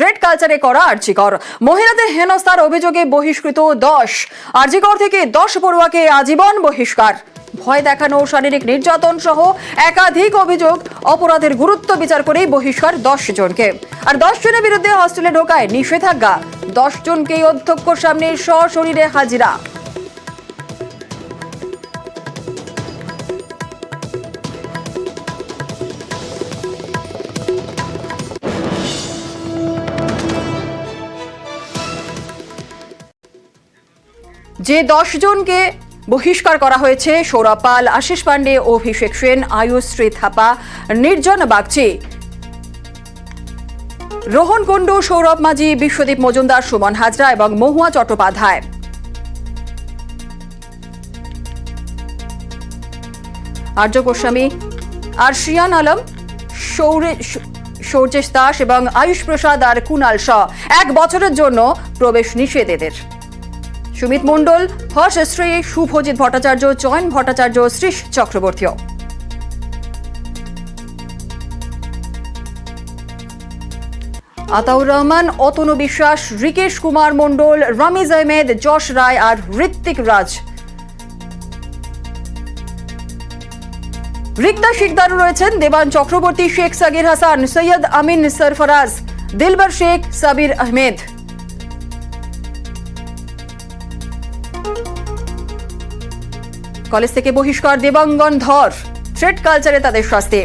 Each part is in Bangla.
থ্রেড কালচারে করা আরজিকর। মহিলাদের হেনস্থার অভিযোগে বহিষ্কৃত 10। আরজিকর থেকে 10 পড়ুয়াকে আজীবন বহিষ্কার। ভয় দেখানো, শারীরিক নির্যাতন সহ একাধিক অভিযোগ, অপরাধের গুরুত্ব বিচার করেই বহিষ্কার 10 জনকে। আর 10 জনের বিরুদ্ধে হস্টেলে ঢোকায় নিষেধাজ্ঞা। 10 জনকেই অধ্যক্ষর সামনে সশরীরে হাজিরা। যে 10 জনকে বহিষ্কার করা হয়েছে সৌরভ পাল, আশিস পান্ডে, অভিষেক সেন, আয়ুশ্রী থাপা, নির্জন বাগচি, রোহন কুণ্ডু, সৌরভ মাঝি, বিশ্বদীপ মজুমদার, সুমন হাজরা এবং মহুয়া চট্টোপাধ্যায়। আর্য গোস্বামী, আরশিয়ান আলম, সৌর্যেশ দাস এবং আয়ুষ প্রসাদ আর কুনাল শাহ 1 বছরের জন্য প্রবেশ নিষেধ এদের। সুমিত মণ্ডল, হর্ষশ্রী, শুভজিৎ ভট্টাচার্য, চয়ন ভট্টাচার্য, শ্রীশ চক্রবর্তীও। আতাউর রহমান, অতনু বিশ্বাস, রিকেশ কুমার মণ্ডল, রামিজ আহমেদ, যশ রায় আর ঋত্বিক রাজ। রিক্তা শিকদারও রয়েছেন, দেবান চক্রবর্তী, শেখ সাগির হাসান, সৈয়দ আমিন সরফরাজ, দিলবার শেখ, সাবির আহমেদ। কলেজ থেকে বহিষ্কার দেবাঙ্গন ধর, থ্রেড কালচারে তাদের শাস্তি।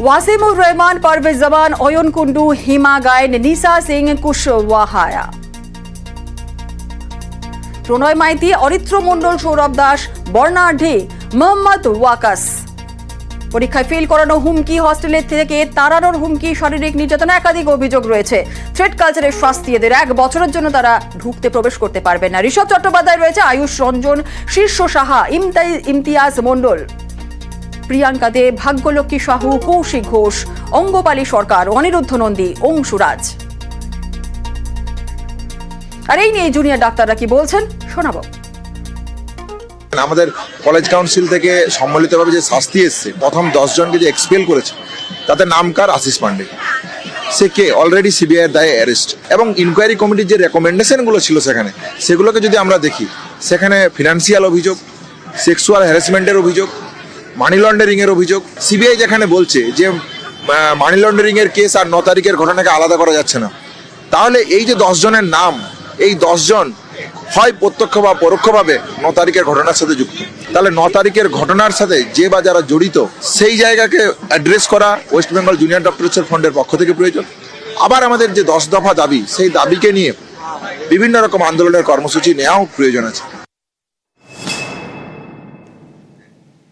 ওয়াসিমুর রহমান, পারভেজ জামান, অয়ন কুন্ডু, হিমা গায়েন, নিসা সিং, কুশওয়াহায়া। প্রণয় মাইতি, অরিত্র মণ্ডল, সৌরভ দাস, বর্ণাঢ্যী, মোহাম্মদ ওয়াকাস। পরীক্ষায় ফেল করানো, হুমকি, হস্টেলের থেকে তাড়ানোর হুমকি, শারীরিক নির্যাতন, একাধিক অভিযোগ রয়েছে। থ্রেড কালচারের শাস্তি এদের 1 বছরের জন্য তারা ঢুকতে প্রবেশ করতে পারবে না। ঋষভ চট্টোপাধ্যায় রয়েছে, আয়ুষ রঞ্জন, শীর্ষ সাহা, ইমতিয়াজ মণ্ডল, প্রিয়াঙ্কা দে, ভাগ্যলক্ষ্মী সাহু, কৌশিক ঘোষ, অঙ্গপালী সরকার, অনিরুদ্ধ নন্দী, অংশুরাজ। আর এই নিয়ে জুনিয়র ডাক্তাররা কি বলছেন শোনাবো। আমাদের কলেজ কাউন্সিল থেকে সম্মিলিতভাবে যে শাস্তি এসছে, প্রথম 10 জনকে যে এক্সপেল করেছে, তাদের নামকার আশিস পান্ডে। সে কে অলরেডি সিবিআই এর দায়ে অ্যারেস্ট। এবং ইনকোয়ারি কমিটির যে রেকমেন্ডেশনগুলো ছিল সেগুলোকে যদি আমরা দেখি, সেখানে ফিনান্সিয়াল অভিযোগ, সেক্সুয়াল হ্যারাসমেন্টের অভিযোগ, মানি লন্ডারিং এর অভিযোগ। সিবিআই যেখানে বলছে যে মানি লন্ডারিং এর কেস আর 9 তারিখের ঘটনাকে আলাদা করা যাচ্ছে না, তাহলে এই যে 10 জনের নাম, এই 10 জন হয় প্রত্যক্ষ বা পরোক্ষভাবে 9 তারিখের ঘটনার সাথে যুক্ত। তাহলে 9 তারিখের ঘটনার সাথে যে বা যারা জড়িত, সেই জায়গাকে অ্যাড্রেস করা ওয়েস্ট বেঙ্গল জুনিয়র ডক্টরস ফন্ডের পক্ষ থেকে প্রয়োজন। আবার আমাদের যে 10 দফা দাবি, সেই দাবিকে নিয়ে বিভিন্ন রকম আন্দোলনের কর্মসূচি নেওয়াও প্রয়োজন আছে।